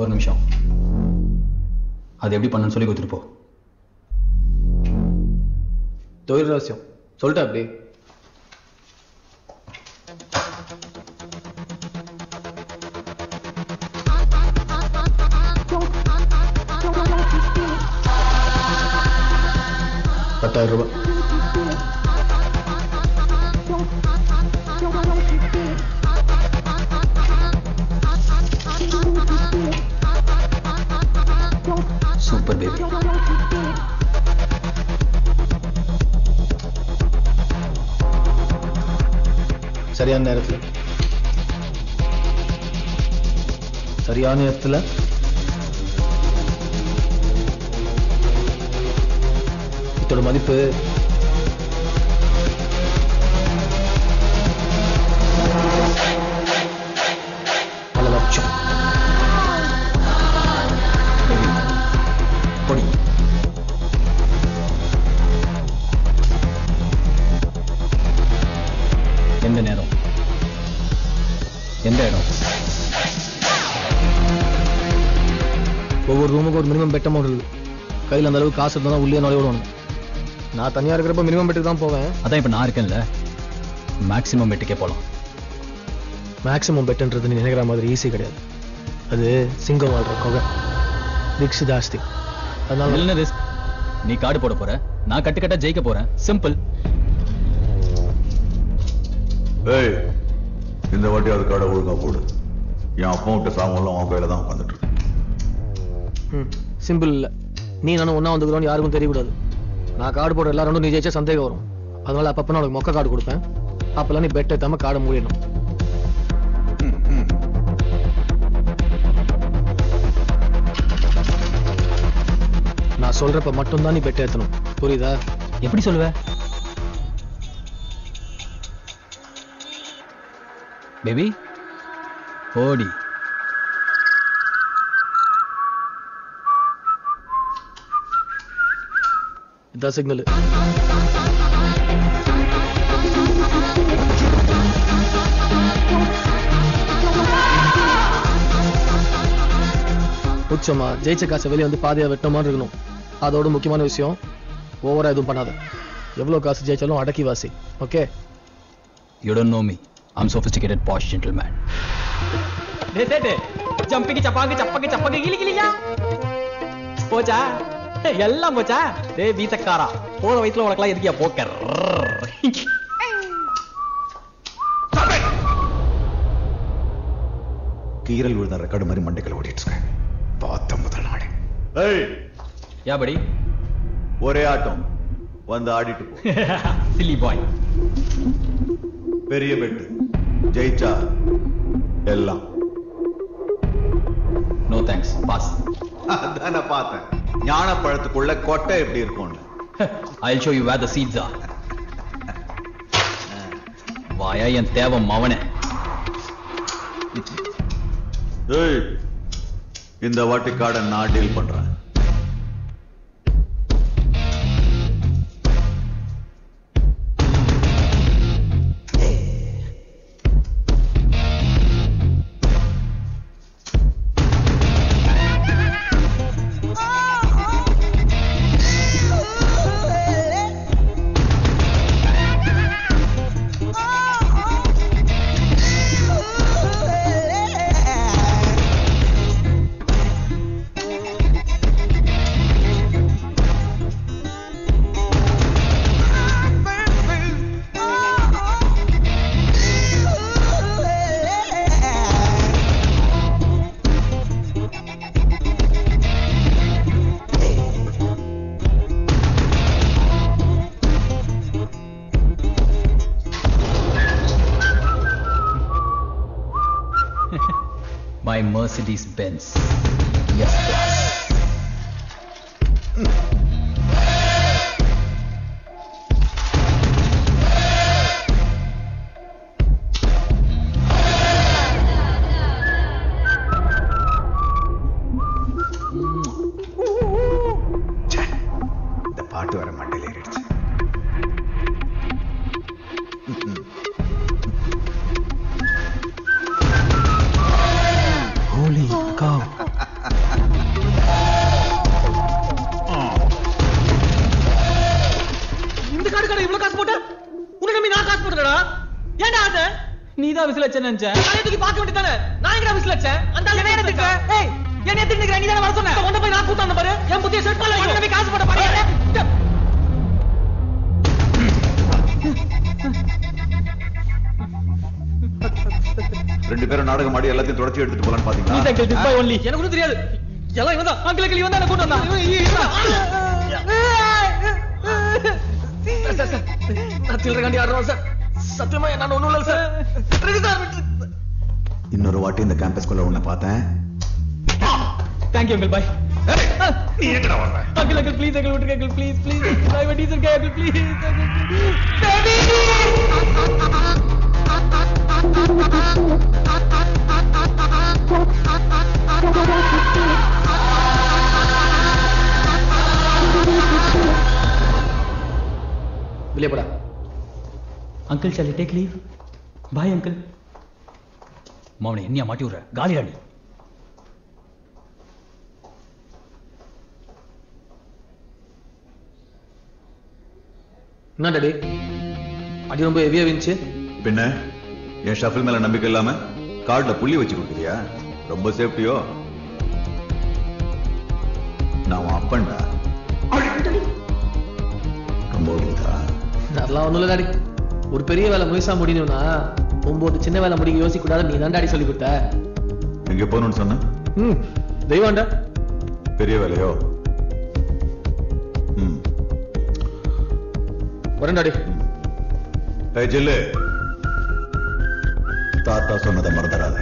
ஒரு நிமிஷம். அது எப்படி பண்ணணும்னு சொல்லி கொடுத்துட்டு போ. தொழில் ரகசியம் சொல்லிட்டா அப்படி. ₹10,000. Super baby. சரியான நேரத்தில் இதோட மதிப்பு பல லட்சம். பொடி. எந்த நேரம், எந்த இடம்? ஒவ்வொரு ரூமுக்கு ஒரு மினிமம் பெட் அமௌண்ட் இருக்கு. கையில் அந்த அளவுக்கு காசு இருந்தால் உள்ளே நுழையோடணும். நான் தனியாக இருக்கிறப்ப மினிமம் பெட்டுக்கு தான் போவேன். அதான் இப்போ நான் இருக்கேன்ல, மேக்ஸிமம் பெட்டுக்கே போகலாம். மேக்ஸிமம் பெட்டுன்றது நீ நினைக்கிற மாதிரி ஈஸி கிடையாது. அது சிங்கம் வாழ்ற கொகை, ரிக்ஸ் ஜாஸ்தி. அதனால என்ன ரிஸ்க்? நீ கார்டு போட போற, நான் கட்டு ஜெயிக்க போறேன். சிம்பிள். ஏய், இந்த வாட்டி அது கார்டை ஒழுங்கா போடு. என் அப்பா விட்ட சாமான்லாம் அவன் கையில தான் உட்காந்துட்டு இருக்கு. சிம்பிள் இல்லை. நீ நானும் ஒன்றா வந்துக்கிறோன்னு யாருக்கும் தெரியக்கூடாது. நான் கார்டு போடுற எல்லா ரெண்டும் நீ ஜெயிச்சா சந்தேகம் வரும். அதனால அப்பப்போ நான் உனக்கு மொக்க கார்டு கொடுப்பேன். அப்பெல்லாம் நீ பெட் ஏற்றாம கார்டை மூடிடணும். நான் சொல்றப்ப மட்டும்தான் நீ பெட் ஏற்றணும். புரியுதா? எப்படி சொல்லுவ? பேபி ஓடி. இதான் சிக்னல். உச்சமா ஜெயிச்ச காசை வெளியே வந்து பாதையா வெட்டணுமா இருக்கணும். அதோட முக்கியமான விஷயம், ஓவரா எதுவும் பண்ணாத. எவ்வளவு காசு ஜெயிச்சாலும் அடக்கி வாசி. Okay? You don't know me. I'm sophisticated posh gentleman. டேய் ஜம்பிக்கு சப்பாக்கு கிளி கிளியா போச்சா? எல்லாம் போச்சா? டேய் வீசக்காரா, போற வயசுல உனக்குலாம் எதுக்கியா போக்கர்? கீரல் விழுந்த ரெக்கார்டு மாதிரி மண்டைகள் ஓடிட்டு இருக்கேன். பார்த்த முதல் நாடு. ஏய் யா படி, ஒரே ஆட்டம் வந்து ஆடிட்டு போ. Silly boy. பெரிய பெட்டு ஜெயிச்சா எல்லாம். No thanks, boss. அதான் நான் பார்த்தேன், ஞான பழத்துக்குள்ள கொட்டை எப்படி இருக்கும்னு. I'll show you where the seeds are. வாயா என் தேவம் மவனே. ஏய், இந்த வாட்டி கார்டை நான் டீல் பண்றேன். My Mercedes Benz. Yes, boss. இந்த பாட்டு வர மண்டையில் ஏறிடுச்சு. Holy cow. வச்சேன்னு நினைச்சேன். நான் தூக்கி பார்க்க வேண்டியதானே? நான் எங்க விசில் வச்சேன்? அந்த ஆளு என்ன திட்டுற? ஏய் என்ன திட்டுற? நீ தான வர சொன்ன. உன்ன போய் நான் கூட்டாந்து பாரு. என் புத்திய செட் பண்ணல. உன்ன போய் காசு போட பாரு. ரெண்டு பேரும் நாடகம் ஆடி எல்லாத்தையும் தொடச்சி எடுத்துட்டு போலான்னு பாத்தீங்களா? Please uncle, this boy only. எனக்கு ஒண்ணும் தெரியாது. எல்லாம் இவன் தான். அங்கிள் இவன் தான் என்ன கூட்டு வந்தான். நான் சில்லற காண்டி ஆடுறோம் சார். சத்தியமா நான் ஒண்ணும் இல்ல சார். இன்னொரு வாட்டி இந்த கேம்பஸ்குள்ள உன்னை பார்த்தேன். Thank you uncle, bye. நீ எங்கடா வர்ற? Uncle, please uncle, விட்டுருங்க uncle, please. I'm a decent guy uncle, please. Baby! வெளியே போடா. Uncle, shall I take leave? Bye uncle. மௌனே என்னையா மாட்டி விடுற? காலிடா நீ. என்ன டாடி அடி ரொம்ப ஹெவியா இருந்துச்சு. பின்ன என் ஷஃபில் மேல நம்பிக்கை இல்லாம கார்டுல புள்ளி வச்சு கொடுக்குறியா? ரொம்ப சேஃப்டியோ? நான் உன் அப்பன்டா. ரொம்ப ஓடிதா? அதெல்லாம் ஒண்ணும் இல்ல டாடி. ஒரு பெரிய வேலை முயசா முடியணும்னா 9 சின்ன வேலை முடிக்க யோசிக்க கூடாது. நீ தான் டாடி சொல்லி கொடுத்த. எங்க போகணும்னு சொன்ன? தெய்வாண்டா. பெரிய வேலையோ? வரேன் டாடி. ஜெல்லு தாத்தா சொன்னதை மறந்துடாத.